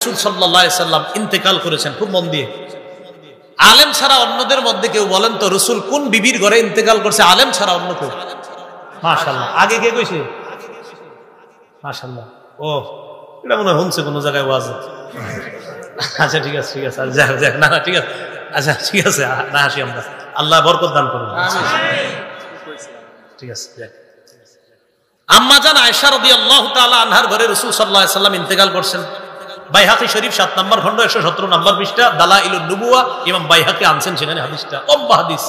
রাসূল সাল্লাল্লাহু আলাইহি সাল্লাম ইন্তেকাল করেছেন। খুব মন দিয়ে, আলেম ছাড়া অন্যদের মধ্যে কেউ বলেন তো রাসূল কোন বিবির ঘরে ইন্তেকাল করছে? আলেম ছাড়া অন্য কেউ? মাশাআল্লাহ। আগে কে কইছে? মাশাআল্লাহ। ও এটা মনে হচ্ছে কোন জায়গায় ওয়াজ। আচ্ছা ঠিক আছে, ঠিক আছে, যাক যাক, না ঠিক আছে, আচ্ছা ঠিক আছে, না আসি আমরা, আল্লাহ বরকত দান করুন। ঠিক আছে। আম্মা জান আয়েশা রাদিয়াল্লাহু তাআলা আনহার ঘরে রাসূল সাল্লাল্লাহু আলাইহি সাল্লাম ইন্তেকাল করছেন। বাইহাকি শরীফ 7 নম্বর খণ্ড 117 নম্বর পৃষ্ঠা, দালাইলুন নবুওয়া, ইমাম বাইহাকি আনছেন সেখানে হাদিসটা, লম্বা হাদিস।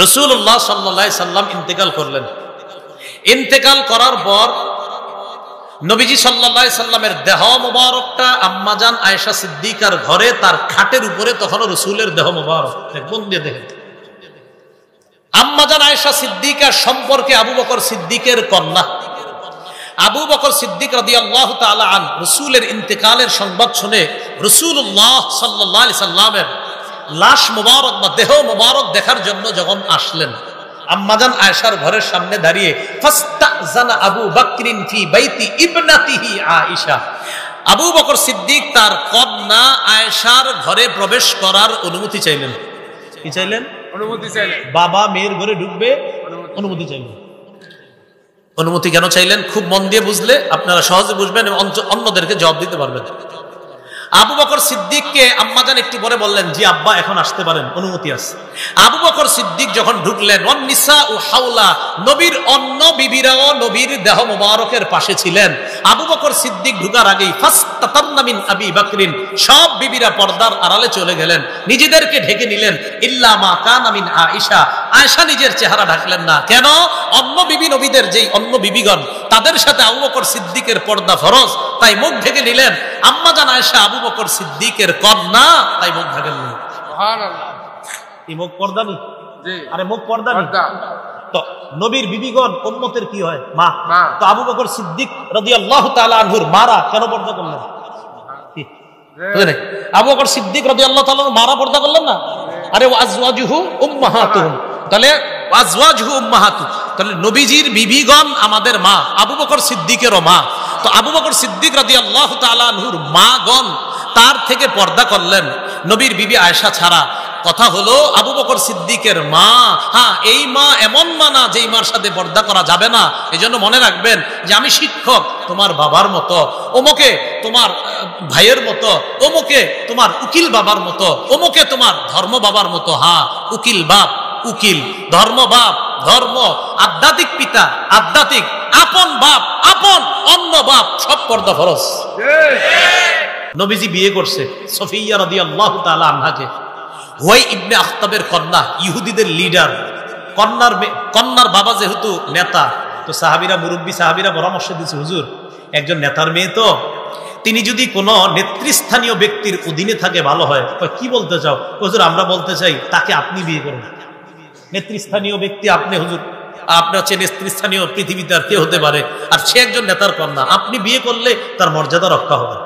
রাসূলুল্লাহ সাল্লাল্লাহু আলাইহি সাল্লাম ইন্তেকাল করলেন। ইন্তেকাল করার পর নবীজি সাল্লাল্লাহু আলাইহি সাল্লামের দেহ মোবারকটা আম্মা জান আয়েশা সিদ্দিকার ঘরে, তার খাটের উপরে তখনও রাসূলের দেহ মোবারক। দেখুন দিয়ে দেখেন, আম্মা জান আয়েশা সিদ্দিকা সম্পর্কে আবু বকর সিদ্দিকের কন্যা। আবু বকর সিদ্দিক রাদিয়াল্লাহু তাআলা আন রাসূলের ইন্তেকালের সংবাদ শুনে রাসূলুল্লাহ সাল্লাল্লাহু আলাইহি সাল্লামের লাশ মোবারক বা দেহ মোবারক দেখার জন্য যখন আসলেন, আম্মা জান আয়েশার ঘরের সামনে দাঁড়িয়ে ফাস্তাযানা আবু বকরিন ফি বাইতি ইবনাতিহি আয়েশা, আবু বকর সিদ্দিক তার কন্যা আয়েশার ঘরে প্রবেশ করার অনুমতি চাইলেন। কি চাইলেন? অনুমতি চাইলেন। বাবা মেয়ের ঘরে ঢুকবে, অনুমতি চাইলেন। অনুমতি কেন চাইলেন? খুব মন দিয়ে বুঝলে আপনারা সহজে বুঝবেন এবং অন্যদেরকে জবাব দিতে পারবেন। আবু বকর সিদ্দিককে আম্মাজান একটু পরে বললেন, জি আব্বা এখন আসতে পারেন, অনুমতি আছে। আবু বকর সিদ্দিক যখন ঢুকলেন, ওয়ান নিসাউ হাওলা, নবীর অন্য বিবিরাও নবীর দেহ মোবারকের পাশে ছিলেন। আবু বকর সিদ্দিক ঢুকার আগেই ফাস্তাতারনা মিন আবি বকরিন, সব বিবিরা পর্দার আড়ালে চলে গেলেন, নিজেদেরকে ঢেকে নিলেন। ইল্লা মা কানা মিন আয়েশা, আয়েশা নিজের চেহারা ঢাকলেন না। কেন? অন্য বিবি নবীদের যেই অন্য বিবিগণ, তাদের সাথে আবু বকর সিদ্দিকের পর্দা ফরজ, তাই মুখ ঢেকে নিলেন। আম্মা জান আয়েশা আবু বকর সিদ্দিকের কন্যা, তাই মুখ ঢাকেন না। সুবহানাল্লাহ। এই মুখ পর্দা নেই? জি। আরে মুখ পর্দা নেই তো নবীর বিবিগণ উম্মতের কি হয়? মা। তো আবু বকর সিদ্দিক রাদিয়াল্লাহু তাআলা আনহুর মারা কেন পর্দা করলেন? আবু বকর সিদ্দিক রাদিয়াল্লাহু তাআলা মারা পর্দা করলেন না? আরে ওয়াজওয়াজুহু উম্মাহাতুহুম, তাহলে ওয়াজওয়াজুহু উম্মাহাতু, তাহলে নবীজির বিবিগণ আমাদের মা, আবু বকর সিদ্দিকেরও মা। তো আবু বকর সিদ্দিক রাদিয়াল্লাহু তাআলা আনহুর মাগণ তার থেকে পর্দা করলেন, নবীর বিবি আয়েশা ছাড়া। কথা হলো আবু বকর সিদ্দিকের মা, হ্যাঁ এই মা এমন মা না যেই মার সাথে পর্দা করা যাবে না। এজন্য মনে রাখবেন যে আমি শিক্ষক তোমার বাবার মতো, অমুকে তোমার ভাইয়ের মতো, অমুকে তোমার উকিল বাবার মতো, অমুকে তোমার ধর্ম বাবার মতো। হ্যাঁ, উকিল বাপ উকিল, ধর্ম বাপ ধর্ম, আধ্যাত্মিক পিতা আধ্যাত্মিক, আপন বাপ আপন, অন্য বাপ, সব পর্দা ফরজ। নবীজি বিয়ে করছে সফিয়া রাদিয়াল্লাহু তাআলা আনহাকে, হুয়াই ইবনে আখতাবের কন্যা, ইহুদিদের লিডার। কন্যার বাবা যেহেতু নেতা, তো সাহাবীরা, মুরব্বী সাহাবীরা পরামর্শ দিয়েছে, হুজুর একজন নেতার মেয়ে তো, তিনি যদি কোনো নেতৃস্থানীয় ব্যক্তির অধীনে থাকে ভালো হয়। কি বলতে চাও? হুজুর আমরা বলতে চাই তাকে আপনি বিয়ে করুন। নেতৃস্থানীয় ব্যক্তি আপনি, হুজুর আপনি হচ্ছে নেতৃস্থানীয় পৃথিবীতে আর কে হতে পারে, আর সে একজন নেতার কন্যা, আপনি বিয়ে করলে তার মর্যাদা রক্ষা হবে।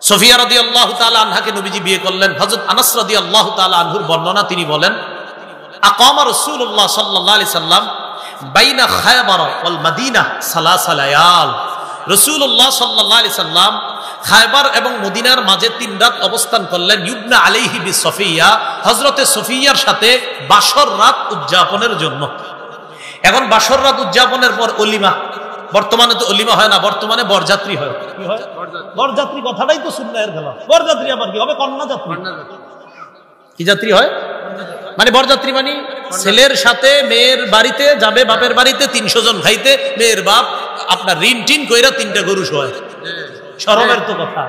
সফিয়া রাদিয়াল্লাহু তাআলা আনহাকে নবীজি বিয়ে করলেন। হযরত আনাস রাদিয়াল্লাহু তাআলা আনহুর বর্ণনা, তিনি বলেন, আকামা রাসূলুল্লাহ সাল্লাল্লাহু আলাইহি সাল্লাম বাইনা খায়বার ওয়াল মাদিনা সালাসা লায়াল, রাসূলুল্লাহ সাল্লাল্লাহু আলাইহি সাল্লাম খায়বার এবং মদিনার মাঝে 3 রাত অবস্থান করলেন। ইবনা আলাইহি বিসফিয়া, হযরতে সফিয়ার সাথে বাসর রাত উদযাপনের জন্য। এখন বাসর রাত উদযাপনের পর অলিমা, বর্তমানে তো অলিমা হয় না, বর্তমানে বরযাত্রী হয়। কি হয়? বরযাত্রী। কথাটাই তো সুন্নাহের খেলা। বরযাত্রী আবার কি হবে? কন্যা যাত্রী। কি যাত্রী হয়? মানে বরযাত্রী মানে ছেলের সাথে মেয়ের বাড়িতে যাবে, বাপের বাড়িতে 300 জন খাইতে, মেয়ের বাপ আপনার ঋণ টিন কইরা 3টা গরু শোয়। শরমের তো কথা,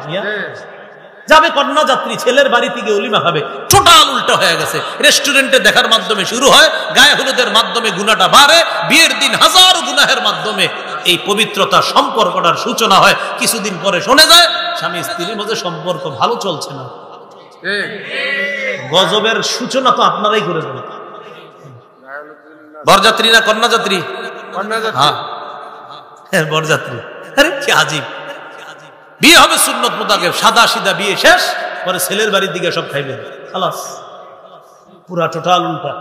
যাবে কন্যা যাত্রী, ছেলের বাড়ি থেকে অলিমা খাবে। টোটাল উল্টা হয়ে গেছে। রেস্টুরেন্টে দেখার মাধ্যমে শুরু হয়, গায়ে হলুদের মাধ্যমে গুনাহটা বাড়ে, বিয়ের দিন হাজার গুনাহের মাধ্যমে এই পবিত্রতা সম্পর্কটার সূচনা হয়। কিছুদিন পরে শোনা যায় স্বামী স্ত্রীর মধ্যে সম্পর্ক ভালো চলছে না। গজবের সূচনা তো আপনারাই করে দেন। বরযাত্রী না কন্যা যাত্রী? হ্যাঁ বরযাত্রী। আরে কি আজীব। বিয়ে হবে সুন্নত মোতাবেক, সাদা সিধা বিয়ে শেষ, পরে ছেলের বাড়ির দিকে সব খাইবেন, খালাস, পুরা টোটাল উল্টা।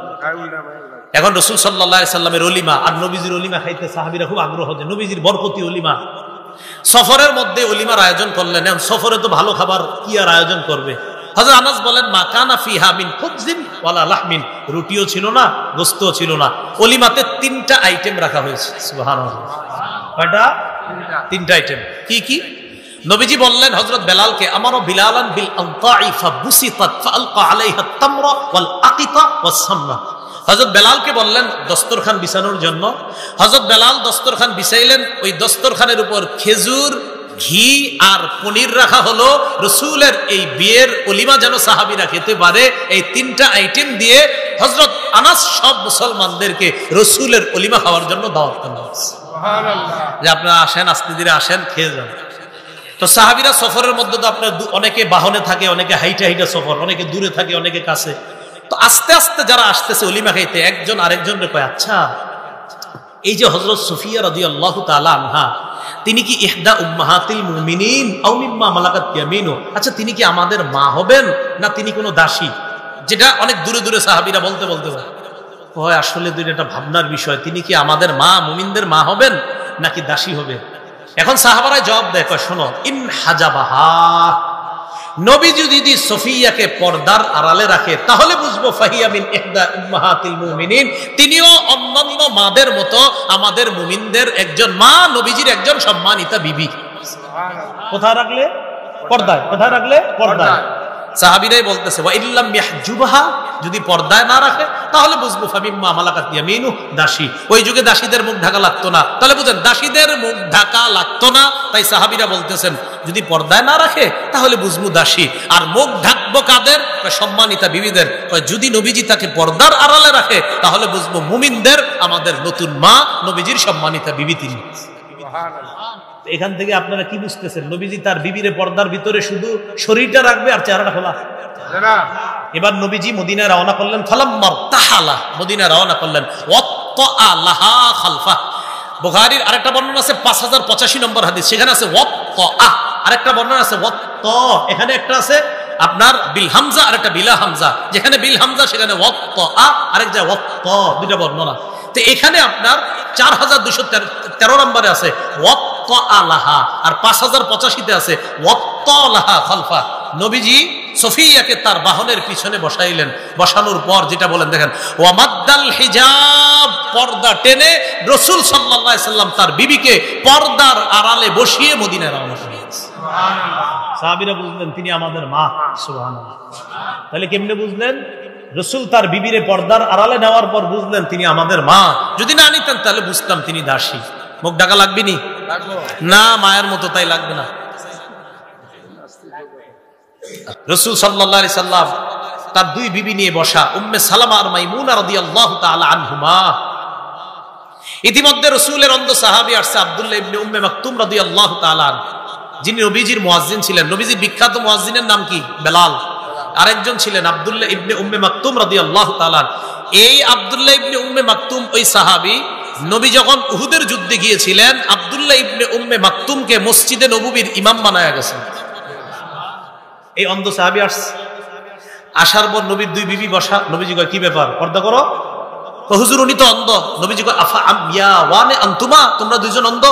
এখন রাসূল সাল্লাল্লাহু আলাইহি সাল্লামের অলিমা আর নবীজির অলিমা খাইতে সাহাবীরা খুব আগ্রহ, যে নবীজির বরকতি অলিমা, সফরের মধ্যে অলিমার আয়োজন করলেন। সফরে তো ভালো খাবার কি আর আয়োজন করবে। হযরত আনাস বলেন মা কানা ফিহা মিন খুবজিন ওয়ালা লাহমিন, রুটিও ছিল না, গোস্তও ছিল না। অলিমাতে 3টা আইটেম রাখা হয়েছে। সুবহানাল্লাহ। কয়টা? 3টা আইটেম। কি কি? নবীজি বললেন হযরত বেলালকে, আমারও বিলালান বিল আনতাই ফাবুসিতাত ফালকা আলাইহা তামরা ওয়াল আকিতা ওয়াস সামনা। হযরত বেলালকে বললেন দস্তরখান বিছানোর জন্য। হযরত বেলাল দস্তরখান বিছাইলেন। ওই দস্তরখানের উপর খেজুর, ঘি আর পনির রাখা হলো। রাসূলের এই বিয়ের অলিমা যেন সাহাবীরা খেতে পারে, এই 3টা আইটেম দিয়ে হযরত আনাস সব মুসলমানদেরকে রাসূলের অলিমা খাওয়ার জন্য দাওয়াত করলেন। সুবহানাল্লাহ। যে আপনারা আসেন, আস্তে ধীরে আসেন, খেয়ে যান। তো সাহাবীরা সফরের মধ্যে তো আপনার অনেকে বাহনে থাকে, অনেকে হাইটা হাইটা সফর, অনেকে দূরে থাকে, অনেকে কাছে। তো আস্তে আস্তে যারা আসতেছে অলিমা খাইতে, একজন আরেকজনকে কয়, আচ্ছা এই যে হযরত সুফিয়া রাদিয়াল্লাহু তাআলা আনহা, তিনি কি ইহদা উম্মাহাতিল মুমিনিন আও মিম্মা মালাকাত ইয়ামিনু, আচ্ছা তিনি কি আমাদের মা হবেন না তিনি কোনো দাসী? যেটা অনেক দূরে দূরে সাহাবীরা বলতে বলতে হয় আসলে দুইটা একটা ভাবনার বিষয়, তিনি কি আমাদের মা, মুমিনদের মা হবেন নাকি দাসী হবে? এখন সাহাবারা জবাব দেয়, শোনো, ইন হাজাবাহা, নবী যদি সফিয়াকে পর্দার আড়ালে রাখে তাহলে বুঝবো ফাহিয়া মিন ইহদা উম্মাহাতিল মুমিনিন, তিনিও অন্যান্য মাদের মতো আমাদের মুমিনদের একজন মা, নবীজির একজন সম্মানিতা বিবি। কোথায় রাখলে? পর্দায়। কোথায় রাখলে? পর্দায়। সাহাবীরাই বলতেছে ওয়া ইল্লাম ইয়াহজুবহা, যদি পর্দায় না রাখে তাহলে বুঝবো ফামিম্মা মালাকাত ইয়ামিনু, দাসী। ওই যুগে দাসীদের মুখ ঢাকা লাগতো না, তাহলে বুঝেন দাসীদের মুখ ঢাকা লাগতো না। তাই সাহাবীরা বলতেছেন যদি পর্দায় না রাখে তাহলে বুঝবো দাসী। আর মুখ ঢাকবো কাদের? সম্মানিতা বিবিদের। যদি নবীজি তাকে পর্দার আড়ালে রাখে তাহলে বুঝবো মুমিনদের, আমাদের নতুন মা, নবীজির সম্মানিতা বিবি তিনি। এখান থেকে আপনারা কি বুঝতেছেন? নবীজি তার বিবিরে পর্দার ভিতরে শুধু শরীরটা রাখবে আর চেহারাটা খোলা। এবার নবীজি মদিনায় রওনা করলেন। ফালাম্মার তাহালা, মদিনায় রওনা করলেন। ওয়াত্তা লাহা খালফা। বুখারীর আরেকটা বর্ণনা আছে 5085 নম্বর হাদিস, সেখানে আছে ওয়াত্তা। আরেকটা বর্ণনা আছে ওয়াত্তা, এখানে একটা আছে আপনার বিল হামজা আর একটা বিলা হামজা। যেখানে বিল হামজা সেখানে ওয়াত্তা, আরেক জায়গায় ওয়াত্তা, দুইটা বর্ণনা। তো এখানে আপনার 4213 নম্বরে আছে ওয়াত্তা লাহা, আর 5085-তে আছে ওয়াত্তা লাহা খালফা। নবীজি সফিয়াকে তার বাহনের পিছনে বসাইলেন। বসানোর পর যেটা বলেন দেখেন, ওয়ামাদ্দাল হিজাব, পর্দা টেনে রাসূল সাল্লাল্লাহু আলাইহি সাল্লাম তার বিবিকে পর্দার আড়ালে বসিয়ে মদিনায় রওনা করলেন। সুবহানাল্লাহ। সাহাবীরা বুঝলেন তিনি আমাদের মা। সুবহানাল্লাহ। তাহলে কেমনে বুঝলেন? রাসূল তার বিবিরে পর্দার আড়ালে নেওয়ার পর বুঝলেন তিনি আমাদের মা। যদি না নিতেন তাহলে বুঝতাম তিনি দাসী। মুখ ঢাকা লাগবে নি? না, মায়ের মতো তাই লাগবে না। রাসূল সাল্লাল্লাহু আলাইহি সাল্লাম তার দুই বিবি নিয়ে বসা, উম্মে সালামা আর মাইমুনা রাদিয়াল্লাহু তাআলা আনহুমা। ইতিমধ্যে রাসূলের অন্ধ সাহাবী আসছে আব্দুল্লাহ ইবনে উম্মে মাকতুম রাদিয়াল্লাহু তাআলা, যিনি নবীজির মুয়াজ্জিন ছিলেন। নবীজির বিখ্যাত মুয়াজ্জিনের নাম কি? বেলাল। আরেকজন ছিলেন আব্দুল্লাহ ইবনে উম্মে মাকতুম রাদিয়াল্লাহু তাআলা। এই আব্দুল্লাহ ইবনে উম্মে মাকতুম ওই সাহাবী, নবী যখন উহুদের যুদ্ধে গিয়েছিলেন আব্দুল্লাহ ইবনে উম্মে মাকতুমকে মসজিদে নববীর ইমাম বানায়া গেছেন। এই অন্ধ সাহাবী আসছে। আসার পর নবীর দুই বিবি বসা। নবীজি কয় কি ব্যাপার, পর্দা করো? হুজুর উনি তো অন্ধ। নবীজি কয় আফা আমিয়া ওয়ানে আনতুমা, তোমরা দুইজন অন্ধ?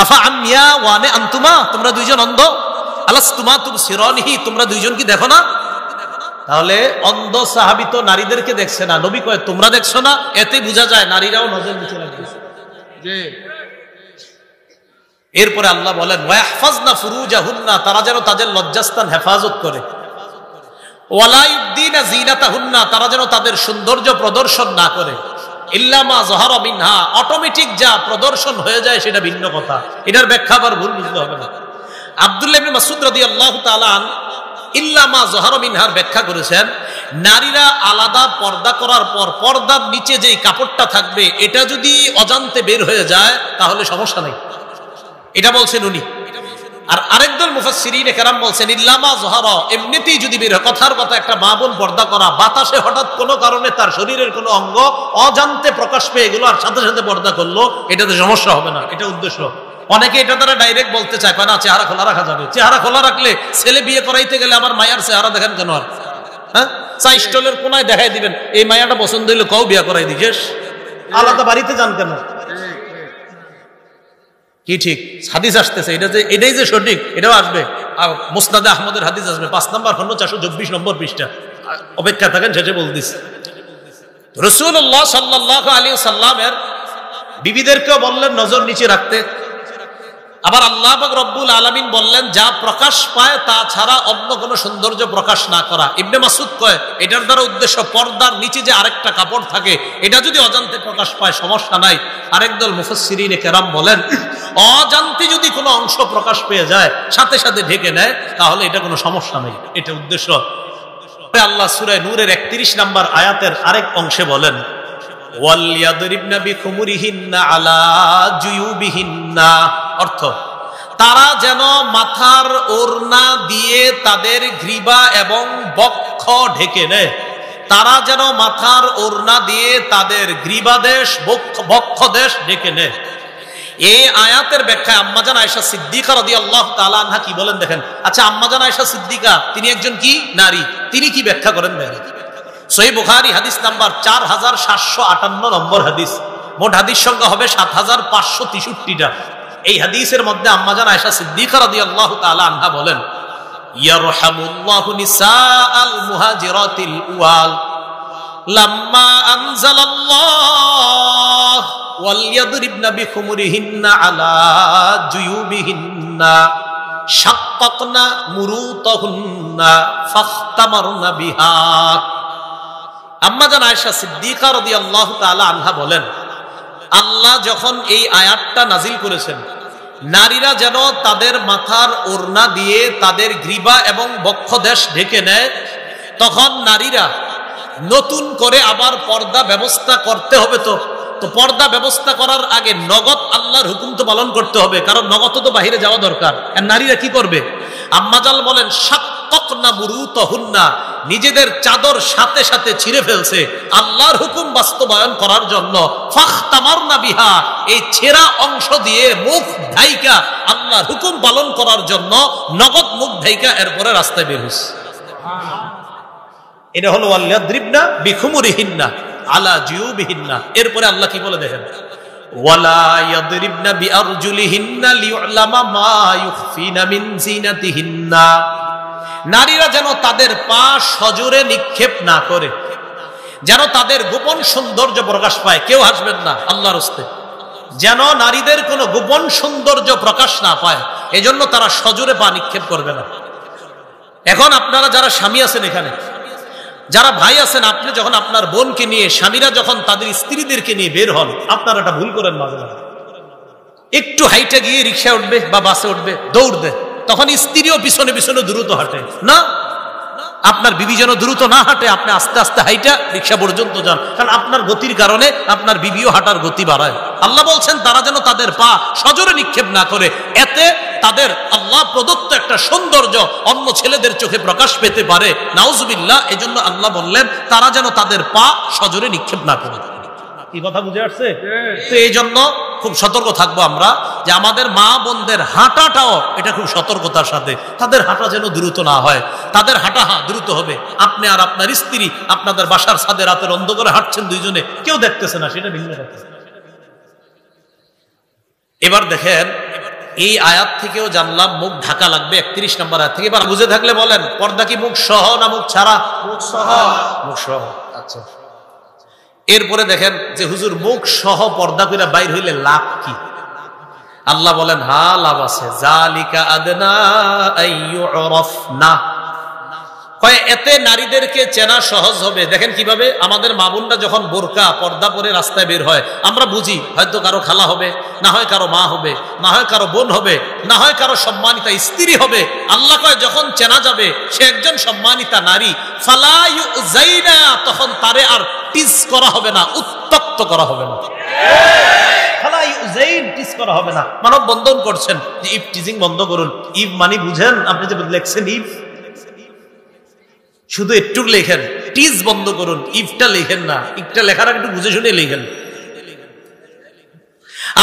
আফা আমিয়া ওয়ানে আনতুমা, তোমরা দুইজন অন্ধ? আলাস্তুমা তুবসিরানিহি, তোমরা দুইজন কি দেখো না? তাহলে অন্ধ সাহাবী তো নারীদেরকে দেখছে না। নবী কয় তোমরা দেখছো না? এতে বোঝা যায় নারীরাও নজর নিচে রাখছে। জি। এরপরে আল্লাহ বলেন ওয়াহফাজনা ফুরুজাহুন্না, তারা যেন তাদের লজ্জাস্থান হেফাজত করে। ওয়ালা ইউবদিনা জিনাতাহুন্না, তারা যেন তাদের সৌন্দর্য প্রদর্শন না করে। ইল্লা মা যাহারা মিনহা, অটোমেটিক যা প্রদর্শন হয়ে যায় সেটা ভিন্ন কথা। এটার ব্যাখ্যা আবার ভুল বুঝতে হবে না। আব্দুল্লাহ ইবনে মাসউদ রাদিয়াল্লাহু তাআলা ইল্লা মা যাহারা মিনহার ব্যাখ্যা করেছেন, নারীরা আলাদা পর্দা করার পর পর্দার নিচে যেই কাপড়টা থাকবে এটা যদি অজান্তে বের হয়ে যায় তাহলে সমস্যা নেই, এটা বলছেন উনি। আর আরেকদল মুফাসসিরিনে কেরাম বলছেন ইল্লা মা যাহারা, এমনিতেই যদি বের হয়। কথার কথা একটা মা বোন পর্দা করা, বাতাসে হঠাৎ কোনো কারণে তার শরীরের কোনো অঙ্গ অজান্তে প্রকাশ পেয়ে গেল আর সাথে সাথে পর্দা করলো, এটাতে সমস্যা হবে না, এটা উদ্দেশ্য। অনেকে এটা তারা ডাইরেক্ট বলতে চায়, না চেহারা খোলা রাখা যাবে। চেহারা খোলা রাখলে ছেলে বিয়ে করাইতে গেলে আমার মায়ার চেহারা দেখেন কেন? আর হ্যাঁ, চা স্টলের কোনায় দেখাই দিবেন, এই মায়াটা পছন্দ হইলে কও বিয়ে করাই দিস, আলাদা বাড়িতে যান কেন? কি ঠিক? হাদিস আসতেছে, এটাই যে সঠিক এটাও আসবে। আর মুসনাদে আহমদের হাদিস আসবে 5 নম্বর খন্ড 424 নম্বর পৃষ্ঠা। অপেক্ষা থাকেন, শেষে বলতেছি। রাসূলুল্লাহ সাল্লাল্লাহু আলাইহি ওয়াসাল্লামের বিবিদেরকেও বললেন নজর নিচে রাখতে। আবার আল্লাহ পাক রব্বুল আলামিন বললেন যা প্রকাশ পায় তা ছাড়া অন্য কোনো সৌন্দর্য প্রকাশ না করা। ইবনে মাসউদ কয় এটার দ্বারা উদ্দেশ্য পর্দার নিচে যে আরেকটা কাপড় থাকে এটা যদি অজান্তে প্রকাশ পায় সমস্যা নাই। আরেকদল মুফাসসিরিনে কেরাম বলেন অজান্তে যদি কোনো অংশ প্রকাশ পেয়ে যায় সাথে সাথে ঢেকে নেয় তাহলে এটা কোনো সমস্যা নেই, এটা উদ্দেশ্য। আল্লাহ সূরা নূরের 31 নম্বর আয়াতের আরেক অংশে বলেন ওয়ালিয়াদরিবনা বিখুমুরিহিন্না আলা জুয়ুবিহিন্না, অর্থ তারা যেন মাথার ওড়না দিয়ে তাদের গ্রীবা এবং বক্ষ ঢেকে নেয়। তারা যেন মাথার ওড়না দিয়ে তাদের গ্রীবাদেশ বক্ষদেশ ঢেকে নেয়। এই আয়াতের ব্যাখ্যায় আম্মাজান আয়েশা সিদ্দিকা রাদিয়াল্লাহু তাআলা আনহা কি বলেন দেখেন। আচ্ছা, আম্মাজান আয়েশা সিদ্দিকা তিনি একজন কি নারী, তিনি কি ব্যাখ্যা করেন দেখেন। সহিহ বুখারী হাদিস নাম্বার 4758 নম্বর হাদিস। মোট হাদিস সংখ্যা হবে 7563টা। এই হাদিসের মধ্যে আম্মাজান আয়েশা সিদ্দিকা রাদিয়াল্লাহু তাআলা আনহা বলেন ইয়ারহামুল্লাহু নিসাআল মুহাজিরাতিল উওয়াল লাম্মা আনজালাল্লাহ ওয়ালিয়াদরিবনা বিখুমুরিহিন্না আলা জুয়ুবিহিন্না শাক্কাকনা মুরুতাহুন্না ফাখতামারনা বিহা। আম্মাজান আয়েশা সিদ্দিকা রাদিয়াল্লাহু তাআলা আনহা বলেন আল্লাহ যখন এই আয়াতটা নাজিল করেছেন নারীরা যেন তাদের মাথার ওড়না দিয়ে তাদের গ্রীবা এবং বক্ষদেশ ঢেকে নেয়, তখন নারীরা নতুন করে আবার পর্দা ব্যবস্থা করতে হবে। তো পর্দা ব্যবস্থা করার আগে নগদ আল্লাহর হুকুম তো পালন করতে হবে, কারণ নগদ তো বাহিরে যাওয়া দরকার। আর নারীরা কি করবে? আম্মাজান বলেন শাক্কাকনা মুরুতাহুন্না, নিজেদের চাদর সাথে সাথে ছিঁড়ে ফেলছে আল্লাহর হুকুম বাস্তবায়ন করার জন্য। ফাখতামারনা বিহা, এই ছেঁড়া অংশ দিয়ে মুখ ঢাইকা আল্লাহর হুকুম পালন করার জন্য নগদ মুখ ঢাইকা এরপরে রাস্তায় বের হইছে। এটা হলো ওয়ালিয়াদরিবনা বিখুমুরিহিন্না আলা জুয়ুবিহিন্না। এরপরে আল্লাহ কি বলে দেখেন ওয়ালা ইয়াদরিবনা বিআরজুলিহিন্না লিউলামা মা ইউখফিনা মিন জিনাতিহিন্না, নারীরা যেন তাদের পা সজোরে নিক্ষেপ না করে, যেন তাদের গোপন সৌন্দর্য প্রকাশ পায়। কেউ হাসবেন না আল্লাহর হস্তে, যেন নারীদের কোনো গোপন সৌন্দর্য প্রকাশ না পায়, এজন্য তারা সজোরে পা নিক্ষেপ করবে না। এখন আপনারা যারা স্বামী আছেন, এখানে যারা ভাই আছেন, আপনি যখন আপনার বোনকে নিয়ে, স্বামীরা যখন তাদের স্ত্রীদেরকে নিয়ে বের হন, আপনারা একটা ভুল করেন মাঝে মাঝে। একটু হাইটে গিয়ে রিক্সা উঠবে বা বাসে উঠবে, দৌড় দেয়, তখন স্ত্রীও পিছনে পিছনে দ্রুত হাঁটে না। আপনার বিবি যেন দ্রুত না হাঁটে, আপনি আস্তে আস্তে হাইটা রিক্সা পর্যন্ত যান, কারণ আপনার গতির কারণে আপনার বিবিও হাঁটার গতি বাড়ায়। আল্লাহ বলছেন তারা যেন তাদের পা সজোরে নিক্ষেপ না করে, এতে তাদের আল্লাহ প্রদত্ত একটা সৌন্দর্য অন্য ছেলেদের চোখে প্রকাশ পেতে পারে। নাউজুবিল্লাহ। এজন্য আল্লাহ বললেন তারা যেন তাদের পা সজোরে নিক্ষেপ না করে। এই কথা বুঝে আসছে? তো এই জন্য খুব সতর্ক থাকবো আমরা যে আমাদের মা বোনদের হাঁটাটাও এটা খুব সতর্কতার সাথে, তাদের হাঁটা যেন দ্রুত না হয়। তাদের হাঁটা দ্রুত হবে। আপনি আর আপনার স্ত্রী আপনাদের বাসার ছাদে রাতের অন্ধকারে হাঁটছেন দুইজনে, কেউ দেখতেছে না, সেটা ভিন্ন কথা। এবার দেখেন এই আয়াত থেকেও জানলাম মুখ ঢাকা লাগবে 31 নম্বর আয়াত থেকে। এবার বুঝে থাকলে বলেন পর্দা কি মুখ সহ না মুখ ছাড়া? মুখ সহ। মুখ সহ। আচ্ছা, এরপরে দেখেন যে হুজুর মুখ সহ পর্দা করে বাইর হইলে লাভ কি? আল্লাহ বলেন হ্যাঁ লাভ আছে। জালিকা আদনা আইয়ুরাফনা, কয় এতে নারীদেরকে চেনা সহজ হবে। দেখেন কিভাবে আমাদের মা বোনরা যখন বোরকা পর্দা পরে রাস্তায় বের হয়, আমরা বুঝি হয়তো কারো খালা হবে, না হয় কারো মা হবে, না হয় কারো বোন হবে, না হয় কারো সম্মানিতা স্ত্রী হবে। আল্লাহ কয় যখন চেনা যাবে সে একজন সম্মানিতা নারী, ফালা ইউযাইনা, তখন তারে আর টিজ করা হবে না, উত্তক্ত করা হবে না। ফালা ইউযাইন, টিজ করা হবে না। মানব বন্ধন করছেন যে ইফ টিজিং বন্ধ করুন। ইফ মানে বুঝেন আপনি যে লেখছেন ইফ, শুধু একটু লেখেন, টিজ বন্ধ করুন, ইফটা লেখেন না। ইফটা লেখার একটু বুঝে শুনে লেখেন।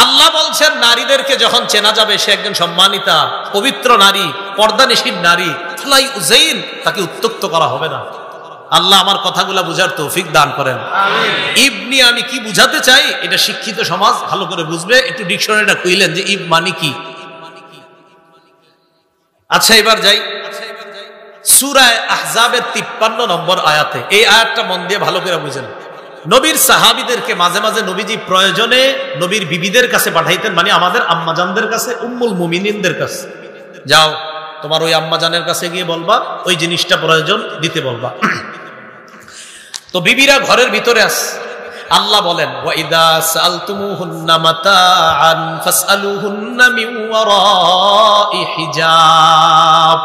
আল্লাহ বলছেন নারীদেরকে যখন চেনা যাবে সে একজন সম্মানিতা পবিত্র নারী, পর্দানিশীন নারী, ফালা ইউযাইন, তাকে উত্তক্ত করা হবে না। আল্লাহ আমার কথাগুলা বুঝার তৌফিক দান করেন। ঈদ নিয়ে আমি কি বুঝাতে চাই এটা শিক্ষিত সমাজ ভালো করে বুঝবে। একটু ডিকশনারিটা খুইলেন যে ঈদ মানে কি। আচ্ছা এবার যাই সূরা আহজাবের 53 নম্বর আয়াতে। এই আয়াতটা মন দিয়ে ভালো করে বুঝেন। নবীর সাহাবীদেরকে মাঝে মাঝে নবীজি প্রয়োজনে নবীর বিবিদের কাছে পাঠাইতেন, মানে আমাদের আম্মাজানদের কাছে, উম্মুল মুমিনিনদের কাছে। যাও তোমার ওই আম্মাজানের কাছে গিয়ে বলবা ওই জিনিসটা প্রয়োজন দিতে বলবা। তো বিবিরা ঘরের ভিতরে আছে। আল্লাহ বলেন ওয়াইদা সালতুমুহুন্না মাতাআন ফাসআলুহুন্না মিন ওয়ারাই হিজাব।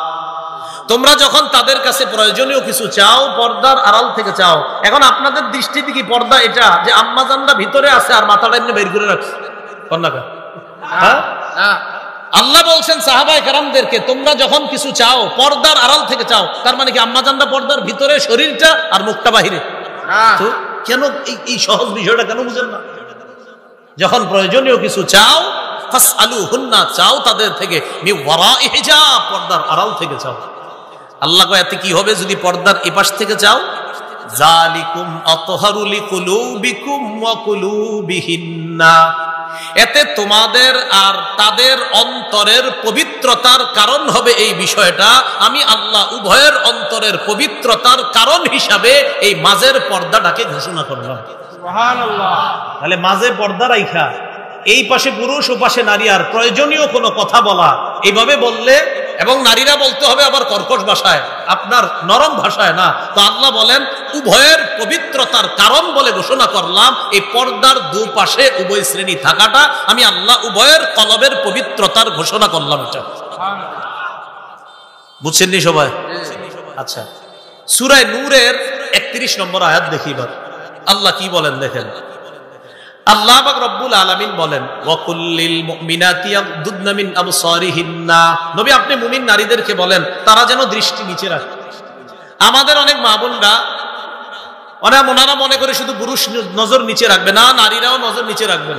তোমরা যখন তাদের কাছে প্রয়োজনীয় কিছু চাও পর্দার আড়াল থেকে চাও। এখন আপনাদের দৃষ্টিতে কি পর্দা এটা যে আম্মাজানরা ভিতরে আছে আর মাথাটা এমনি বের করে রাখছে? হ্যাঁ, আল্লাহ বলছেন সাহাবায়ে কেরামদেরকে তোমরা যখন কিছু চাও পর্দার আড়াল থেকে চাও। তার মানে কি আম্মাজানরা পর্দার ভিতরে, শরীরটা আর মুখটা বাহিরে। তো কেন এই সহজ বিষয়টা কেন বুঝেন না? যখন প্রয়োজনীয় কিছু চাও ফাসআলুহুন্না, চাও তাদের থেকে, মিন ওয়ারাই হিজাব, পর্দার আড়াল থেকে চাও। আল্লাহ কয় এতে কি হবে যদি পর্দার এপাশ থেকে চাও? যালিকুম আতহারু লিকুলুবিকুম ওয়া কুলুবিহিন্না, এতে তোমাদের আর তাদের অন্তরের পবিত্রতার কারণ হবে। এই বিষয়টা আমি আল্লাহ উভয়ের অন্তরের পবিত্রতার কারণ হিসাবে এই মাঝের পর্দাটাকে ঘোষণা করলাম। সুবহানাল্লাহ। তাহলে মাঝে পর্দা রাইখা এই পাশে পুরুষ ও পাশে নারী আর প্রয়োজনীয় কোনো কথা বলা এইভাবে বললে, এবং নারীরা বলতে হবে আবার কর্কশ ভাষায়, আপনার নরম ভাষায় না। তো আল্লাহ বলেন উভয়ের পবিত্রতার কারণ বলে ঘোষণা করলাম এই পর্দার দুপাশে উভয় শ্রেণী থাকাটা। আমি আল্লাহ উভয়ের কলবের পবিত্রতার ঘোষণা করলাম। এটা বুঝছেননি সবাই? আচ্ছা সূরা নূরের 31 নম্বর আয়াত দেখি এবার আল্লাহ কি বলেন দেখেন। আল্লাহ পাক রব্বুল আলামিন বলেন ওয়াকুল্লিল মুমিনাতি ইয়াগদুদনা মিন আবসারিহিন্না, নবী আপনি মুমিন নারীদেরকে বলেন তারা যেন দৃষ্টি নিচে রাখে। আমাদের অনেক মা বোনরা ওনারা মনে করে শুধু পুরুষ নজর নিচে রাখবে না, নারীরাও নজর নিচে রাখবেন,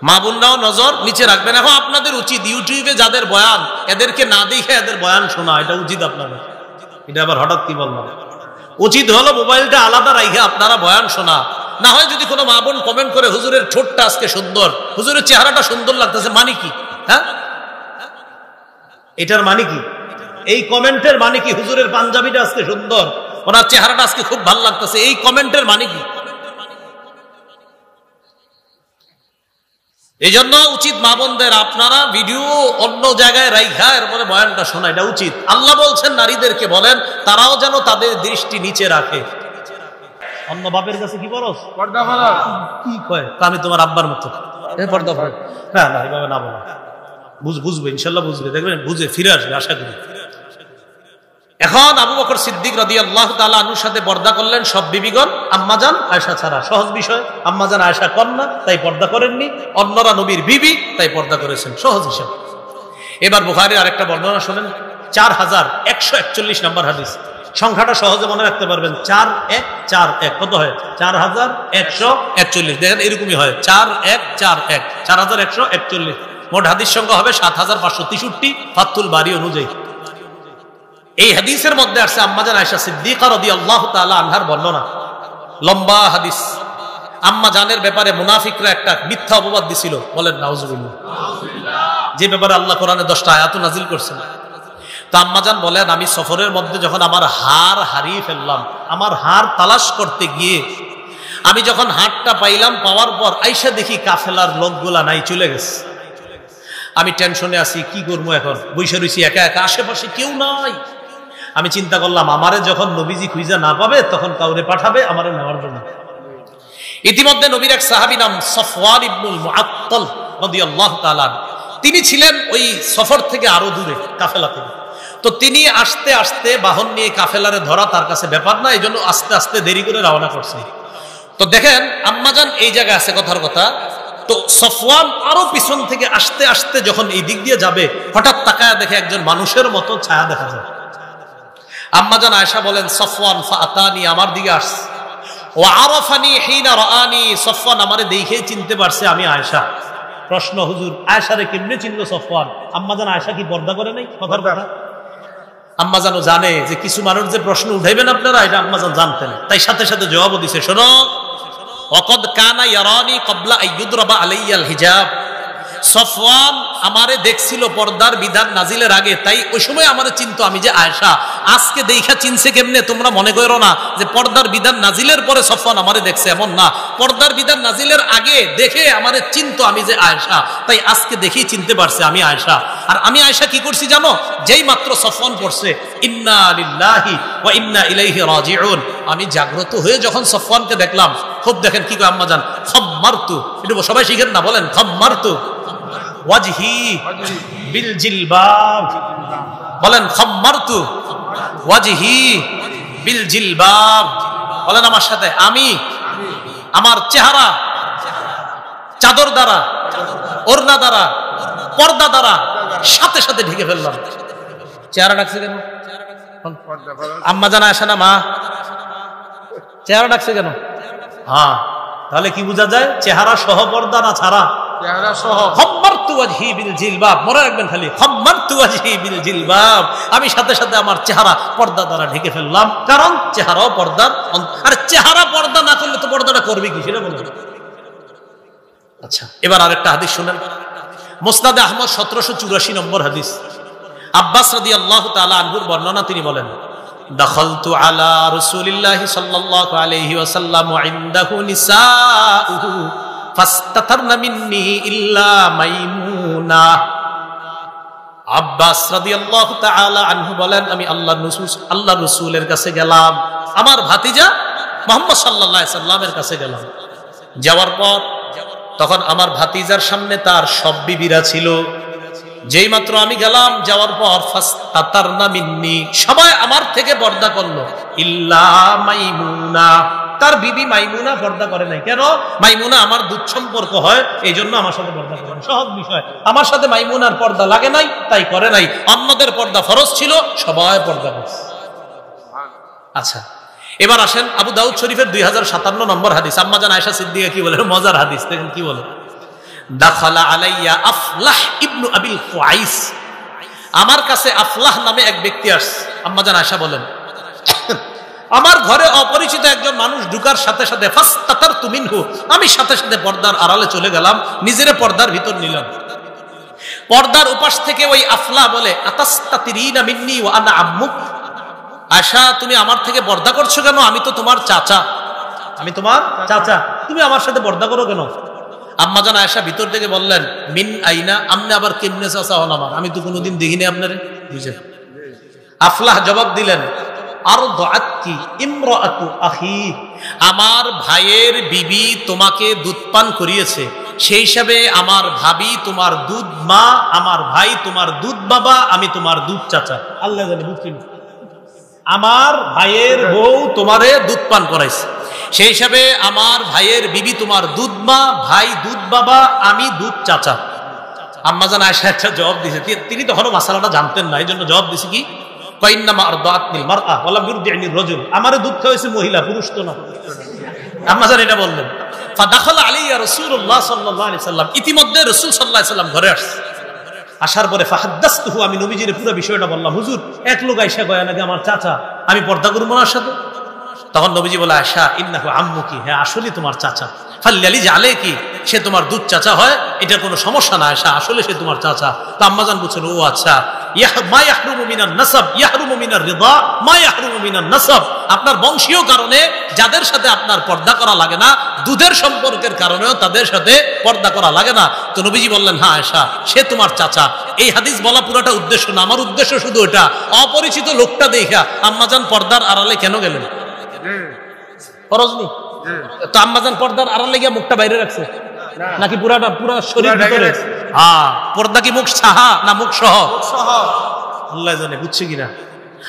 মা বোনরাও নজর নিচে রাখবেন। এখন আপনাদের উচিত ইউটিউবে যাদের বয়ান এদেরকে না দেখে এদের বয়ান শোনা, এটা উচিত আপনাদের। এটা আবার হঠাৎ কি বললাম? উচিত হলো মোবাইলটা আলাদা রাখে আপনারা বয়ান শোনা। না হয় যদি কোনো মা বোন কমেন্ট করে হুজুরের ঠোঁটটা আজকে সুন্দর, হুজুরের চেহারাটা সুন্দর লাগতেছে, মানে কি? হ্যাঁ, এটার মানে কি? এই কমেন্টের মানে কি? হুজুরের পাঞ্জাবিটা আজকে সুন্দর, ওনার চেহারাটা আজকে খুব ভালো লাগতেছে, এই কমেন্টের মানে কি? এই জন্য উচিত মা বোনদের আপনারা ভিডিও অন্য জায়গায় রাইখা এরপরে বয়ানটা শোনা, এটা উচিত। আল্লাহ বলছেন নারীদেরকে বলেন তারাও যেন তাদের দৃষ্টি নিচে রাখে। অন্য বাপের কাছে কি বলস পর্দা ফেলা, কি কয় আমি তোমার আব্বার মতো পর্দা ফেলা, হ্যাঁ না এভাবে না বলা, বুঝবে ইনশাল্লাহ বুঝবে, দেখবেন বুঝে ফিরে আসবে আশা করি। এখন আবু বকর সিদ্দিক রাদিয়াল্লাহু তাআলা আনহুর সাথে পর্দা করলেন সব বিবিগণ, আম্মাজান আয়েশা ছাড়া। সহজ বিষয়, আম্মাজান আয়েশা কন্যা তাই পর্দা করেননি, অন্যরা নবীর বিবি তাই পর্দা করেছেন, সহজ হিসাব। এবার বুখারীর আরেকটা বর্ণনা শোনেন, 4141 নম্বর হাদিস। সংখ্যাটা সহজে মনে রাখতে পারবেন, 4141 কত হয়? 4141। দেখেন এরকমই হয়, 4141 4141। মোট হাদিস সংখ্যা হবে 7563 ফাতুল বারী অনুযায়ী। এই হাদিসের মধ্যে আসছে আম্মাজান আয়েশা সিদ্দিকা রাদিয়াল্লাহু তাআলা আনহার বর্ণনা, লম্বা হাদিস। আম্মা জানের ব্যাপারে মুনাফিকরা একটা মিথ্যা অপবাদ দিছিল, বলেন নাউজুবিল্লাহ, যে ব্যাপারে আল্লাহ কোরআনে 10টা আয়াত নাজিল করেছেন। তো আম্মাজান বলেন আমি সফরের মধ্যে যখন আমার হার হারিয়ে ফেললাম, আমার হার তালাশ করতে গিয়ে আমি যখন হারটা পাইলাম, পাওয়ার পর আইসা দেখি কাফেলার লোকগুলা নাই, চলে গেছে। আমি টেনশনে আছি, কি করবো এখন, বইসা রইছি একা একা, আশেপাশে কেউ নাই। আমি চিন্তা করলাম আমারে যখন নবীজি খুঁজা না পাবে তখন কাউরে পাঠাবে আমারে নেওয়ার জন্য। ইতিমধ্যে নবীর এক সাহাবী নাম সফওয়ান ইবনুল মুআত্তাল রাদিয়াল্লাহু তাআলা, তিনি ছিলেন ওই সফর থেকে আরো দূরে, কাফেলা থেকে। তো তিনি আস্তে আস্তে বাহন নিয়ে কাফেলারে ধরা তার কাছে ব্যাপার না, এই জন্য আস্তে আস্তে দেরি করে রওনা করছে। তো দেখেন আম্মাজান এই জায়গায় আছে, কথার কথা। তো সফওয়ান আরো পিছন থেকে আস্তে আস্তে যখন এই দিক দিয়ে যাবে, হঠাৎ তাকায় দেখে একজন মানুষের মতো ছায়া দেখা যায়। আম্মাজান আয়েশা বলেন সফওয়ান ফাতানি, আমার দিকে আসছে, ওয়া আরাফানি হিনা রাআনি, সফওয়ান আমারে দেখেই চিনতে পারছে আমি আয়েশা। প্রশ্ন, হুজুর আয়েশারে কেমনে চিনলো সফওয়ান? আম্মাজান আয়েশা কি পর্দা করে নাই? কথার কথা। আম্মাজানও জানে যে কিছু মানুষ যে প্রশ্ন উঠাইবেন আপনারা, এটা আম্মাজান জানতেন, তাই সাথে সাথে জবাবও দিছে, শোনো ওয়াকাদ কানা ইয়ারানি ক্বাবলা আইয়ুদরাবা আলাইয়াল হিজাব। সফওয়ান আমারে দেখছিল পর্দার বিধান নাজিলের আগে, তাই ওই সময় আমারে চিনতো আমি যে আয়েশা। আজকে দেখা চিনছে কেমনে তোমরা মনে করো না যে পর্দার বিধান নাজিলের পরে সফওয়ান আমারে দেখছে, এমন না। পর্দার বিধান নাজিলের আগে দেখে আমারে চিনতো আমি যে আয়েশা, তাই আজকে দেখেই চিনতে পারছে আমি আয়েশা। আর আমি আয়েশা কি করছি জানো? যেই মাত্র সফওয়ান পড়ছে ইন্না লিল্লাহি ওয়া ইন্না ইলাইহি রাজিউন, আমি জাগ্রত হয়ে যখন সফওয়ানকে দেখলাম, খুব দেখেন কি কয় আম্মাজান, খাম্মারতু, এটা সবাই শিখেন না, বলেন খাম্মারতু ওয়াজহি বিল জিলবাব, বলেন খাম্মারতু ওয়াজহি বিল জিলবাব, বলেন আমার সাথে, আমি আমার চেহারা চাদর দ্বারা, ওড়না দ্বারা, পর্দা দ্বারা সাথে সাথে ঢেকে ফেললাম। চেহারা ডাকছে কেন? আম্মাজান আয়েশা না মা? চেহারা ডাকছে কেন? হ্যাঁ, তাহলে কি বোঝা যায়? চেহারা সহ পর্দা না ছাড়া? চেহারা সহ। খাম্মারতু ওয়াজহি বিল জিলবাব, মনে রাখবেন খালি, খাম্মারতু ওয়াজহি বিল জিলবাব, আমি সাথে সাথে আমার চেহারা পর্দা দ্বারা ঢেকে ফেললাম, কারণ চেহারাও পর্দার। আর চেহারা পর্দা না করলে তো পর্দাটা করবে কি, সেটা বলুন। আচ্ছা, এবার আরেকটা হাদিস শুনেন, মুসনাদে আহমদ 1784 নম্বর হাদিস। আব্বাস রাদিয়াল্লাহু তাআলা আনহুর বর্ণনা, তিনি বলেন, দাখালতু আলা রাসূলিল্লাহি সাল্লাল্লাহু আলাইহি ওয়াসাল্লাম ওয়া ইনদাহু নিসাউহু ফাস্তাতারনা মিন্নি ইল্লা মাইমুনা। আব্বাস রাদিয়াল্লাহু তাআলা আনহু বলেন, আমি আল্লাহর রাসূলের কাছে গেলাম, আমার ভাতিজা মুহাম্মদ সাল্লাল্লাহু আলাইহি সাল্লামের কাছে গেলাম। যাওয়ার পর তখন আমার ভাতিজার সামনে তার সব বিবিরা ছিল। যেই মাত্র আমি গেলাম, যাওয়ার পর ফাস্তাতারনা মিন্নি, সবাই আমার থেকে পর্দা করলো, ইল্লা মাইমুনা, তার বিবি মাইমুনা পর্দা করে নাই। কেন? মাইমুনা আমার দুধ সম্পর্ক হয়, এই জন্য আমার সাথে পর্দা করে। সহজ বিষয়, আমার সাথে মাইমুনার পর্দা লাগে নাই, তাই করে নাই। অন্যদের পর্দা ফরজ ছিল, সবাই পর্দা করছে। আচ্ছা, এবার আসেন আবু দাউদ শরীফের 2057 নম্বর হাদিস। আম্মাজান আয়েশা সিদ্দিকা কি বলে, মজার হাদিস, দেখেন কি বলে। দাখালা আলাইয়া আফলাহ ইবনু আবিল কুআইস, আমার কাছে আফলাহ নামে এক ব্যক্তি আসছে। আম্মাজান আয়েশা বলেন, আমার ঘরে অপরিচিত একজন মানুষ ঢুকার সাথে সাথে ফাস্তাতারতু মিনহু, আমি সাথে সাথে পর্দার আড়ালে চলে গেলাম, নিজেরে পর্দার ভিতর নিলাম। পর্দার উপাস থেকে ওই আফলাহ বলে, আতাস্তাতিরিনা মিন্নি ওয়া আনা আম্মুক, আয়েশা তুমি আমার থেকে পর্দা করছো কেন? আমি তো তোমার চাচা, আমি তোমার চাচা, তুমি আমার সাথে পর্দা করো কেন? আম্মাজান আয়েশা ভিতর থেকে বললেন, মিন আইনা, আপনি আবার কেমনে চাচা হন আমার? আমি তো কোনোদিন দেখিনি আপনারে। বুঝলেন? আফলাহ জবাব দিলেন, আরদাআতকি ইমরাআতু আখি, আমার ভাইয়ের বিবি তোমাকে দুধ পান করিয়েছে, সেই হিসাবে আমার ভাবি তোমার দুধ মা, আমার ভাই তোমার দুধ বাবা, আমি তোমার দুধ চাচা। আল্লাহ জানে, বুঝছেন? আমার ভাইয়ের বউ তোমারে দুধ পান করাইছে, সেই হিসাবে আমার ভাইয়ের বিবি তোমার দুধ মা, ভাই দুধ বাবা, আমি দুধ চাচা। আম্মাজান আয়েশা একটা জবাব দিয়েছে, তিনি তখনও মাসালাটা জানতেন না, এই জন্য জবাব দিয়েছে কি, আমারে দুধ খাওয়াইছে মহিলা, পুরুষ তো না। আম্মাজান এটা বললেন। ফাদাখালা আলাইয়া রাসূলুল্লাহ সাল্লাল্লাহু আলাইহি সাল্লাম, ইতিমধ্যে রাসূল সাল্লাল্লাহু আলাইহি সাল্লাম ঘরে আসছে। আসার পরে ফাহাদ্দাসতুহু, আমি নবীজির পুরো বিষয়টা বললাম, হুজুর এক লোক আয়েশা কয় নাকি আমার চাচা, আমি পর্দা করব না সাথে। তখন নবীজি বলে, আয়েশা ইন্নাহু আম্মুকি, হ্যাঁ আসলে তোমার চাচা, ফাল্লালিজ আলাইকি, সে তোমার দুধ চাচা হয়, এটা কোনো সমস্যা না আয়েশা, আসলে সে তোমার চাচা। তো আম্মাজান বলছেন, ও আচ্ছা, মা ইয়াহরুমু মিনান নাসাব ইয়াহরুমু মিনার রিদা মা ইয়াহরুমু মিনান নাসাব, আপনার বংশীয় কারণে যাদের সাথে আপনার পর্দা করা লাগে না, দুধের সম্পর্কের কারণেও তাদের সাথে পর্দা করা লাগে না। তো নবীজি বললেন, হ্যাঁ আয়েশা, সে তোমার চাচা। এই হাদিস বলা পুরোটা উদ্দেশ্য না, আমার উদ্দেশ্য শুধু এটা, অপরিচিত লোকটা দেখা আম্মাজান পর্দার আড়ালে কেন গেলেন? ফরজ নি তো আম্মাজান পর্দার আড়ালে গিয়ে মুখটা বাইরে রাখছে নাকি পুরা শরীর ভিতরে? হ্যাঁ, পর্দা কি মুখ সাহা না মুখ সহ? আল্লাহ জানে, বুঝছে কিনা।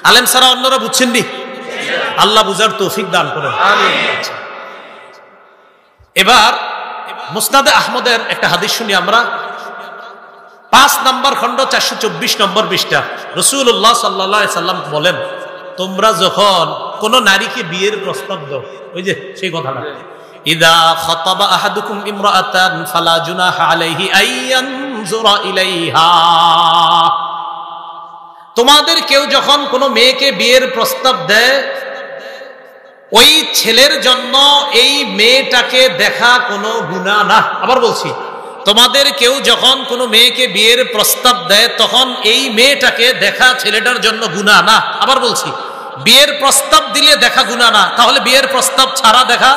আলেম ছাড়া অন্যরা বুঝছেন নি, আল্লাহ বুঝার তৌফিক দান করেন। এবার মুসনাদে আহমদের একটা হাদিস শুনি আমরা, 5 নম্বর খণ্ড 424 নম্বর পৃষ্ঠা। রাসূলুল্লাহ সাল্লাল্লাহু আলাইহি সাল্লাম বলেন, তোমরা যখন কোন নারীকে বিয়ের প্রস্তাব দাও, ওই যে সেই কথাটা, ইদা খাতাবা আহাদুকুম ইমরাআতান ফালা জুনাহা আলাইহি আইয়ানজুরা ইলাইহা, তোমাদের কেউ যখন কোনো মেয়েকে বিয়ের প্রস্তাব দেয়, ওই ছেলের জন্য এই মেয়েটাকে দেখা কোনো গুনাহ না। আবার বলছি, তোমাদের কেউ যখন কোনো মেয়েকে বিয়ের প্রস্তাব দেয়, তখন এই মেয়েটাকে দেখা ছেলেটার জন্য গুনাহ না। আবার বলছি, বিয়ের প্রস্তাব দিলে দেখা গুনাহ না, তাহলে বিয়ের প্রস্তাব ছাড়া দেখা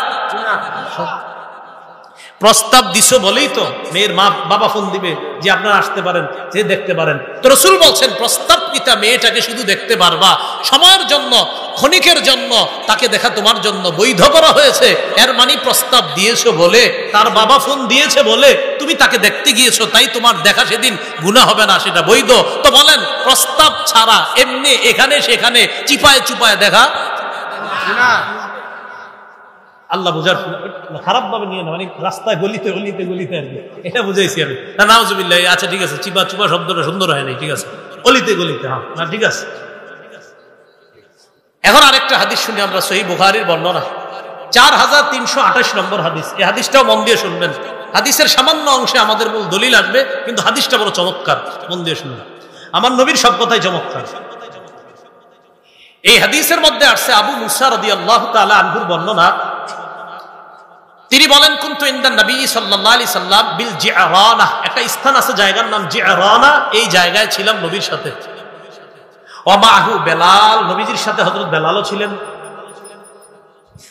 প্রস্তাব দিছো বলেই তো মেয়ের মা বাবা ফোন দিবে যে আপনারা আসতে পারেন, যে দেখতে পারেন। তো রাসূল বলছেন প্রস্তাবকৃতা মেয়েটাকে শুধু দেখতে পারবা সময়ের জন্য, ক্ষণিকের জন্য, তাকে দেখা তোমার জন্য বৈধ করা হয়েছে। এর মানে প্রস্তাব দিয়েছো বলে, তার বাবা ফোন দিয়েছে বলে তুমি তাকে দেখতে গিয়েছো, তাই তোমার দেখা সেদিন গুনাহ হবে না, সেটা বৈধ। তো বলেন প্রস্তাব ছাড়া এমনি এখানে সেখানে চিপায় চুপায় দেখা আল্লাহ বুঝার খারাপ ভাবে নিয়ে না, মানে রাস্তায় গলিতে গলিতে গলিতে আর কি, এটা বুঝাইছি আমি। না নাউজুবিল্লাহ, আচ্ছা ঠিক আছে, চিপা চুপা শব্দটা সুন্দর হয় নাই, ঠিক আছে, গলিতে গলিতে, হ্যাঁ না ঠিক আছে। এখন আরেকটা হাদিস শুনি আমরা, সহিহ বুখারীর বর্ণনা 4328 নম্বর হাদিস। এই হাদিসটাও মন দিয়ে শুনবেন। হাদিসের সামান্য অংশে আমাদের মূল দলিল আসবে, কিন্তু হাদিসটা বড় চমৎকার, মন দিয়ে শুনবেন। আমার নবীর সব কথাই চমৎকার। এই হাদিসের মধ্যে আসছে আবু মুসা রাদিয়াল্লাহু তাআলা আনহুর বর্ণনা। তিনি বলেন কুনতু ইনদা নবী সাল্লাল্লাহু আলাইহি সাল্লাম বিল জিআরানা, একটা স্থান আছে জায়গার নাম জিআরানা, এই জায়গায় ছিলাম নবীর সাথে। ওয়া মাহু বেলাল, নবীজির সাথে হযরত বেলালও ছিলেন।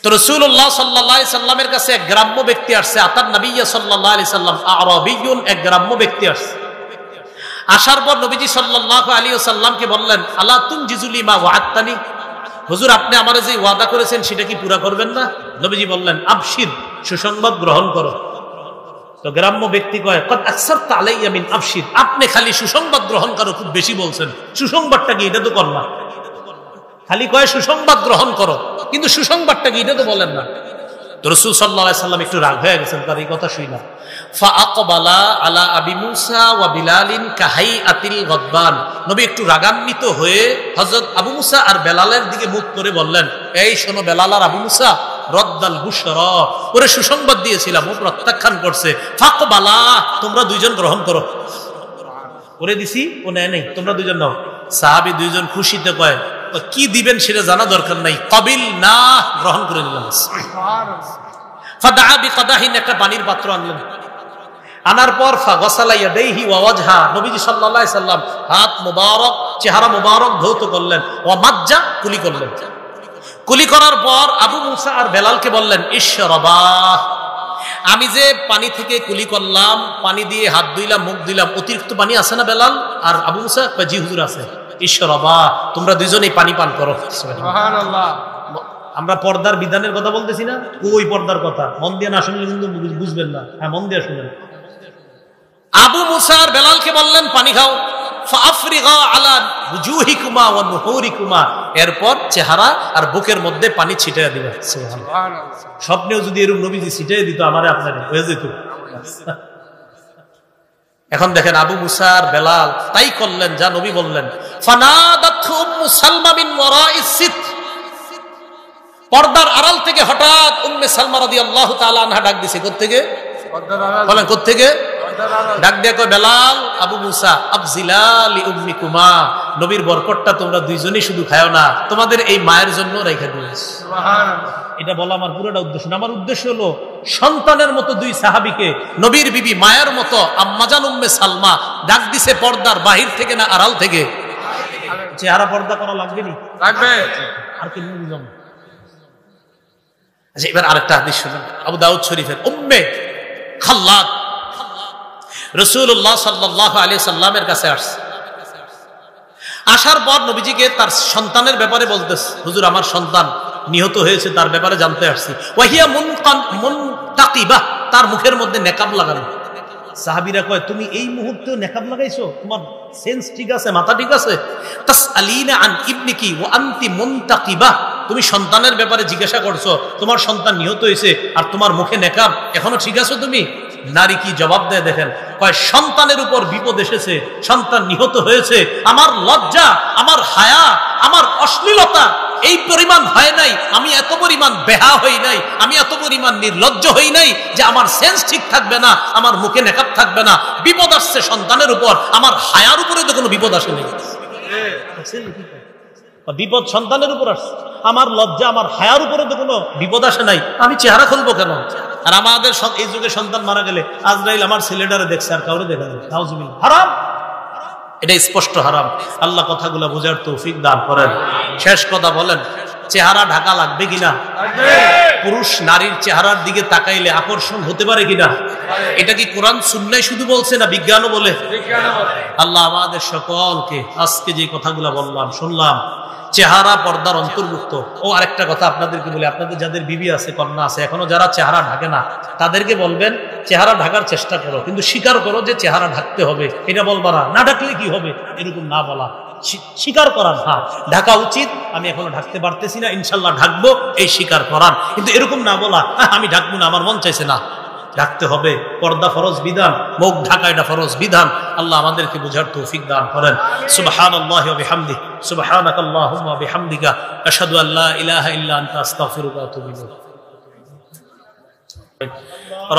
তো রাসূলুল্লাহ সাল্লাল্লাহু আলাইহি সাল্লামের কাছে এক গ্রাম্য ব্যক্তি আসছে। আতান নবী সাল্লাল্লাহু আলাইহি সাল্লাম আরাবিয়ুন, এক গ্রাম্য ব্যক্তি আসছে। আসার পর নবীজি সাল্লাল্লাহু আলাইহি ওয়াসাল্লামকে বললেন আলা তুনজিজুলি মা ওয়া'আদতানি, হুজুর আপনি আমারে যে ওয়াদা করেছেন সেটা কি পুরা করবেন না? নবীজি বললেন আবশির, সুসংবাদ গ্রহণ করো। তো গ্রাম্য ব্যক্তি কয় কদ আকসারতা আলাইয়া মিন আবশির, আপনি খালি সুসংবাদ গ্রহণ করো খুব বেশি বলছেন, সুসংবাদটা কি এটা তো কর না। খালি কয় সুসংবাদ গ্রহণ করো, কিন্তু সুসংবাদটা কি এটা তো বলেন না। তো রাসূল সাল্লাল্লাহু আলাইহি সাল্লাম একটু রাগ হয়ে গেছেন তার এই কথা শুনে। ফাআকবালা আলা আবি মুসা ওয়া বিলালিন কাহাইআতিল গদবান, নবী একটু রাগান্বিত হয়ে হযরত আবু মুসা আর বেলালের দিকে মুখ করে বললেন, এই শোনো বেলাল আর আবু মুসা, রদ্দাল বুশরা, ওরে সুসংবাদ দিয়েছিলাম, ও প্রত্যাখ্যান করছে। ফাকবালা, তোমরা দুইজন গ্রহণ করো। ওরে দিছি, ও নেয় নাই, তোমরা দুইজন নাও। সাহাবী দুইজন খুশিতে কয় কি দিবেন সেটা জানা দরকার নাই, কবিল না, গ্রহণ করে নিলাম। ফাদআ বিকাদাহিন, একটা পানির পাত্র আনলেন। আনার পর ফাগসালা ইয়াদাইহি ওয়া ওয়াজহা, নবীজি সাল্লাল্লাহু আলাইহি সাল্লাম হাত মুবারক, চেহারা মুবারক ধৌত করলেন। ওয়া মাজ্জা, কুলি করলেন। কুলি করার পর আবু মুসা আর বেলালকে বললেন ইশরাবা, আমি যে পানি থেকে কুলি করলাম, পানি দিয়ে হাত ধুইলাম, মুখ ধুইলাম, অতিরিক্ত পানি আছে না বেলাল আর আবু মুসা? জি হুজুর আছে। ইশরাবা, তোমরা দুইজনেই পানি পান করো। সুবহানাল্লাহ। আমরা পর্দার বিধানের কথা বলতেছি না, ওই পর্দার কথা। মন দিয়ে না শুনলে কিন্তু বুঝবেন না, হ্যাঁ মন দিয়ে শুনবেন। আবু মুসা আর বেলালকে বললেন পানি খাও। ফাআফরিগা আলা বুজুহিকুমা ওয়া নুহুরিকুমা, এরপর চেহারা আর বুকের মধ্যে পানি ছিটিয়ে দিবেন। সুবহানাল্লাহ। স্বপ্নেও যদি এরকম নবীজি ছিটিয়ে দিত আমারে আপনারে, হয়ে যেত। এখন দেখেন আবু মুসা আর বেলাল তাই করলেন যা নবী বললেন। ফানাদাতহু উম্মু সালমা মিন ওয়ারাইস সিত, পর্দার আড়াল থেকে হঠাৎ উম্মে সালমা রাদিয়াল্লাহু তাআলা আনহা ডাক দিছে। কোত্থেকে? বলেন কোত্থেকে? ডাক দিয়ে কয় বেলাল, আবু মুসা, আবজিলা লি উম্মিকুমা, নবীর বরকতটা তোমরা দুইজনই শুধু খাও না, তোমাদের এই মায়ের জন্য রেখে দিও। সুবহানাল্লাহ। এটা বলা আমার পুরোটা উদ্দেশ্য না। আমার উদ্দেশ্য হলো সন্তানের মতো দুই সাহাবীকে নবীর বিবি মায়ের মতো আম্মাজান উম্মে সালমা ডাক দিছে পর্দার বাহির থেকে না আড়াল থেকে? চেহারা পর্দা করা লাগবে নি? লাগবে। আর কি বুঝলাম। আচ্ছা এবার আরেকটা হাদিস শুনুন, আবু দাউদ শরীফের। উম্মে খাল্লাদ রাসূলুল্লাহ সাল্লাল্লাহু আলাইহি সাল্লামের কাছে আসছে। আসার পর নবীজিকে তার সন্তানের ব্যাপারে বলতেছে, হুজুর আমার সন্তান নিহত হয়েছে, তার ব্যাপারে জানতে আসছি। ওয়াহিয়া মুনতাকিবা, তার মুখের মধ্যে নেকাব লাগানো। সাহাবীরা কয় তুমি এই মুহূর্তেও নেকাব লাগাইছো? তোমার সেন্স ঠিক আছে, মাথা ঠিক আছে? তাসআলিনা আন ইবনিকি ওয়া আনতি মুনতাকিবা, তুমি সন্তানের ব্যাপারে জিজ্ঞাসা করছো, তোমার সন্তান নিহত হয়েছে আর তোমার মুখে নেকাব, এখনো ঠিক আছো তুমি? নারী কি জবাব দেয় দেখেন, কয় সন্তানের উপর বিপদ এসেছে, সন্তান নিহত হয়েছে, আমার লজ্জা, আমার হায়া, আমার অশ্লীলতা এই পরিমাণ হয় নাই, আমি এত পরিমাণ বেহা হই নাই, আমি এত পরিমাণ নির্লজ্জ হই নাই যে আমার সেন্স ঠিক থাকবে না, আমার মুখে নেকাব থাকবে না। বিপদ আসছে সন্তানের উপর, আমার হায়ার উপরে তো কোনো বিপদ আসে নাই। বিপদ সন্তানের উপর আসছে, আমার লজ্জা, আমার হায়ার উপরে তো কোনো বিপদ আসে নাই, আমি চেহারা খুলবো কেন? আর আমাদের এই যুগে সন্তান মারা গেলে আজরাইল আমার ছেলেটারে দেখছে আর কাউরে দেখা যায়, নাউজুবিল্লাহ, হারাম, এটা স্পষ্ট হারাম। আল্লাহ কথাগুলো বোঝার তৌফিক দান করেন। শেষ কথা বলেন, চেহারা ঢাকা লাগবে কিনা? পুরুষ নারীর চেহারার দিকে তাকাইলে আকর্ষণ হতে পারে কিনা? এটা কি কোরআন সুন্নাহ শুধু বলছে না বিজ্ঞানও বলে? আল্লাহ আমাদের সকলকে আজকে যে কথাগুলো বললাম শুনলাম, চেহারা পর্দার অন্তর্ভুক্ত। ও আরেকটা কথা আপনাদেরকে বলি, আপনাদের যাদের বিবি আছে, কন্যা আছে, এখনো যারা চেহারা ঢাকে না, তাদেরকে বলবেন চেহারা ঢাকার চেষ্টা করো, কিন্তু স্বীকার করো যে চেহারা ঢাকতে হবে। এটা বলবা না ঢাকলে কি হবে, এরকম না বলা, স্বীকার করান, হ্যাঁ ঢাকা উচিত, আমি এখনো ঢাকতে পারতেছি না, ইনশাল্লাহ ঢাকবো, এই স্বীকার করান। কিন্তু এরকম না বলা, আমি ঢাকবো না, আমার মন চাইছে না। ঢাকতে হবে, পর্দা ফরজ বিধান, মুখ ঢাকা এটা ফরজ বিধান। আল্লাহ আমাদেরকে বুঝার তৌফিক দান করেন। সুবহানাল্লাহি ওয়া বিহামদিহি, সুবহানাকাল্লাহুম্মা ওয়া বিহামদিকা, আশহাদু আল্লা ইলাহা ইল্লা আনতা, আস্তাগফিরুকা ওয়া আতুবু ইলাইক।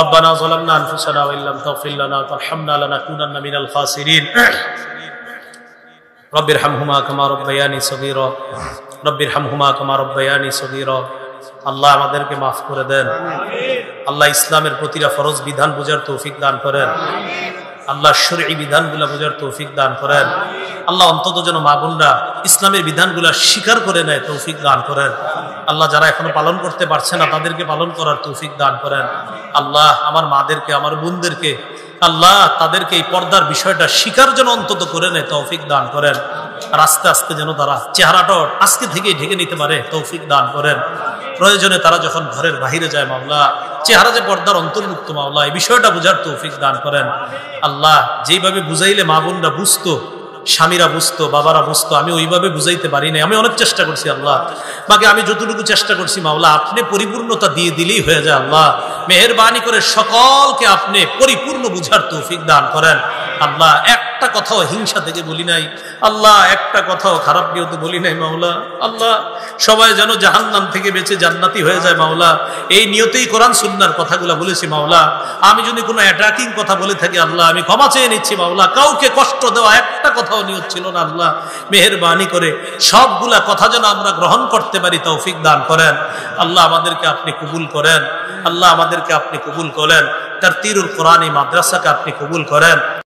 ربنا ظلمنا أنفسنا وإن لم تغفر لنا وترحمنا لنكونن من الخاسرين رب ارحمهما كما ربياني صغيرا رب ارحمهما كما ربياني صغيرا। আল্লাহ আমাদেরকে মাফ করে দেন। আল্লাহ ইসলামের প্রতিটা ফরজ বিধান বুঝার তৌফিক দান করেন। আল্লাহ শরঈ বিধানগুলো বুঝার তৌফিক দান করেন। আল্লাহ অন্তত যেন মা বোনরা ইসলামের বিধানগুলো স্বীকার করে নেয়, তৌফিক দান করেন। আল্লাহ যারা এখনো পালন করতে পারছে না তাদেরকে পালন করার তৌফিক দান করেন। আল্লাহ আমার মাদেরকে, আমার বোনদেরকে, আল্লাহ তাদেরকে এই পর্দার বিষয়টা স্বীকার যেন অন্তত করে নেয়, তৌফিক দান করেন। আর আস্তে আস্তে যেন তারা চেহারাটা আজকে থেকেই ঢেকে নিতে পারে, তৌফিক দান করেন। প্রয়োজনে তারা যখন ঘরের বাহিরে যায় মাওলা, চেহারা যে পর্দার অন্তর্ভুক্ত মাওলা, এই বিষয়টা বুঝার তৌফিক দান করেন। আল্লাহ যেইভাবে বুঝাইলে মা বোনরা বুঝতো, স্বামীরা বুঝতো, বাবারা বুঝতো, আমি ওইভাবে বুঝাইতে পারি না। আমি অনেক চেষ্টা করছি আল্লাহ, বাকি আমি যতটুকু চেষ্টা করছি মাওলা আপনি পরিপূর্ণতা দিয়ে দিলেই হয়ে যায়। আল্লাহ মেহেরবানি করে সকলকে আপনি পরিপূর্ণ বুঝার তৌফিক দান করেন। আল্লাহ একটা কথাও হিংসা থেকে বলি নাই, আল্লাহ একটা কথাও খারাপ নিয়তে বলি নাই মাওলা। আল্লাহ সবাই যেন জাহান্নাম থেকে বেঁচে জান্নাতি হয়ে যায় মাওলা, এই নিয়তেই কোরআন সুন্নাহর কথাগুলো বলেছি মাওলা। আমি যদি কোনো অ্যাটাকিং কথা বলে থাকি আল্লাহ আমি ক্ষমা চেয়ে নিচ্ছি মাওলা। কাউকে কষ্ট দেওয়া একটা কথাও নিয়ত ছিল না আল্লাহ। মেহেরবানি করে সবগুলা কথা যেন আমরা গ্রহণ করতে পারি, তৌফিক দান করেন। আল্লাহ আমাদেরকে আপনি কবুল করেন। আল্লাহ আমাদেরকে আপনি কবুল করেন। তারতিরুল কোরআন মাদ্রাসাকে আপনি কবুল করেন।